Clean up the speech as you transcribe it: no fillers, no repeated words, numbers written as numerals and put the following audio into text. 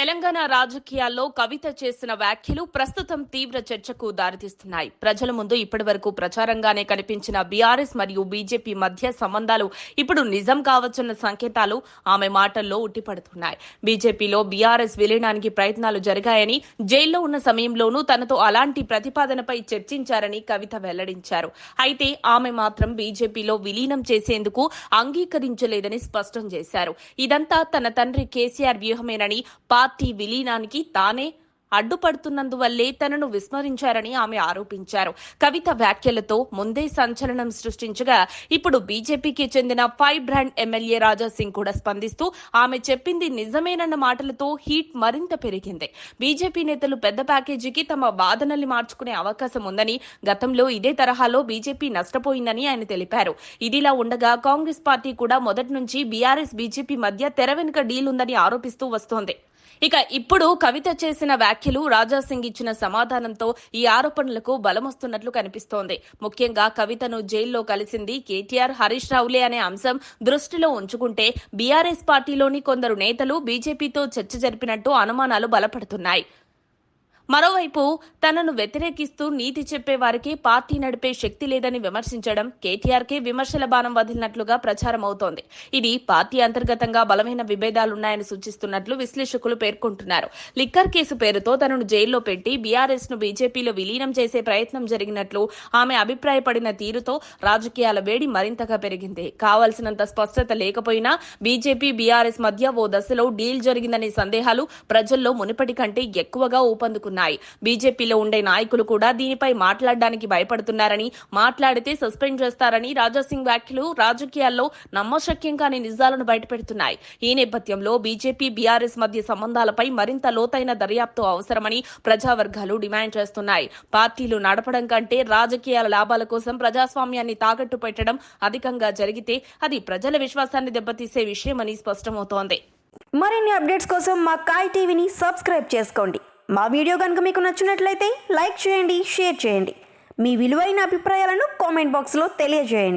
తెలంగాణ రాజకీయాల్లో కవిత చేసిన వ్యాఖ్యలు ప్రస్తుతం తీవ్ర చర్చకు దారితీస్తున్నాయి. ప్రజల ముందు ఇప్పటివరకు ప్రచారంగానే కనిపించిన బీఆర్ఎస్ మరియు బీజేపీ మధ్య సంబంధాలు ఇప్పుడు నిజం కావచ్చున్న సంకేతాలు ఆమె మాటల్లో ఉట్టిపడుతున్నాయి. బీజేపీలో బీఆర్ఎస్ విలీనానికి ప్రయత్నాలు జరిగాయని, జైల్లో ఉన్న సమయంలోనూ తనతో అలాంటి ప్రతిపాదనపై చర్చించారని కవిత వెల్లడించారు. అయితే ఆమె మాత్రం బీజేపీలో విలీనం చేసేందుకు అంగీకరించలేదని స్పష్టం చేశారు. ఇదంతా తన తండ్రి కేసీఆర్ వ్యూహమేనని, పార్టీ విలీనానికి తానే అడ్డుపడుతున్నందువల్లే తనను విస్మరించారని ఆమె ఆరోపించారు. కవిత వ్యాఖ్యలతో ముందే సంచలనం సృష్టించగా ఇప్పుడు బీజేపీకి చెందిన 5 బ్రాండ్ ఎమ్మెల్యే రాజాసింగ్ కూడా స్పందిస్తూ ఆమె చెప్పింది నిజమేనన్న మాటలతో హీట్ మరింత పెరిగింది. బీజేపీ నేతలు పెద్ద ప్యాకేజీకి తమ వాదనల్ని మార్చుకునే అవకాశం ఉందని, గతంలో ఇదే తరహాలో బీజేపీ నష్టపోయిందని ఆయన తెలిపారు. ఇదిలా ఉండగా కాంగ్రెస్ పార్టీ కూడా మొదటి నుంచి బీఆర్ఎస్ బీజేపీ మధ్య తెర వెనుక డీల్ ఉందని ఆరోపిస్తూ వస్తోంది. ఇక ఇప్పుడు కవిత చేసిన వ్యాఖ్యలు, రాజాసింగ్ ఇచ్చిన సమాధానంతో ఈ ఆరోపణలకు బలమొస్తున్నట్లు కనిపిస్తోంది. ముఖ్యంగా కవితను జైల్లో కలిసింది కేటీఆర్, హరీష్ రావులే అనే అంశం దృష్టిలో ఉంచుకుంటే బీఆర్ఎస్ పార్టీలోని కొందరు నేతలు బీజేపీతో చర్చ జరిపినట్టు అనుమానాలు బలపడుతున్నాయి. మరోవైపు తనను వ్యతిరేకిస్తూ నీతి చెప్పే వారికి పార్టీ నడిపే శక్తి లేదని విమర్శించడం కేటీఆర్కే విమర్శల బాణం వదిలినట్లుగా ప్రచారమవుతోంది. ఇది పార్టీ అంతర్గతంగా బలమైన విభేదాలున్నాయని సూచిస్తున్నట్లు విశ్లేషకులు పేర్కొంటున్నారు. లిక్కర్ కేసు పేరుతో తనను జైల్లో పెట్టి బీఆర్ఎస్ ను బీజేపీలో విలీనం చేసే ప్రయత్నం జరిగినట్లు ఆమె అభిప్రాయపడిన తీరుతో రాజకీయాల వేడి మరింతగా పెరిగింది. కావాల్సినంత స్పష్టత లేకపోయినా బీజేపీ బీఆర్ఎస్ మధ్య ఓ దశలో డీల్ జరిగిందనే సందేహాలు ప్రజల్లో మునుపటి కంటే ఎక్కువగా ఊపందుకున్నాయి. బీజేపీలో ఉండే నాయకులు కూడా దీనిపై మాట్లాడడానికి భయపడుతున్నారని, మాట్లాడితే సస్పెండ్ చేస్తారని రాజాసింగ్ వ్యాఖ్యలు రాజకీయాల్లో నమ్మశక్యం కాని నిజాలను బయటపెడుతున్నాయి. ఈ నేపథ్యంలో బీజేపీ బీఆర్ఎస్ మధ్య సంబంధాలపై మరింత లోతైన దర్యాప్తు అవసరమని ప్రజావర్గాలు డిమాండ్ చేస్తున్నాయి. పార్టీలు నడపడం కంటే రాజకీయాల లాభాల కోసం ప్రజాస్వామ్యాన్ని తాకట్టు పెట్టడం అధికంగా జరిగితే అది ప్రజల విశ్వాసాన్ని దెబ్బతీసే విషయమని స్పష్టమవుతోంది. మరిన్ని అప్డేట్స్ కోసం మా కాయ్ టీవీని సబ్స్క్రైబ్ చేసుకోండి. మా వీడియో కనుక మీకు నచ్చినట్లయితే లైక్ చేయండి, షేర్ చేయండి. మీ విలువైన అభిప్రాయాలను కామెంట్ బాక్స్లో తెలియజేయండి.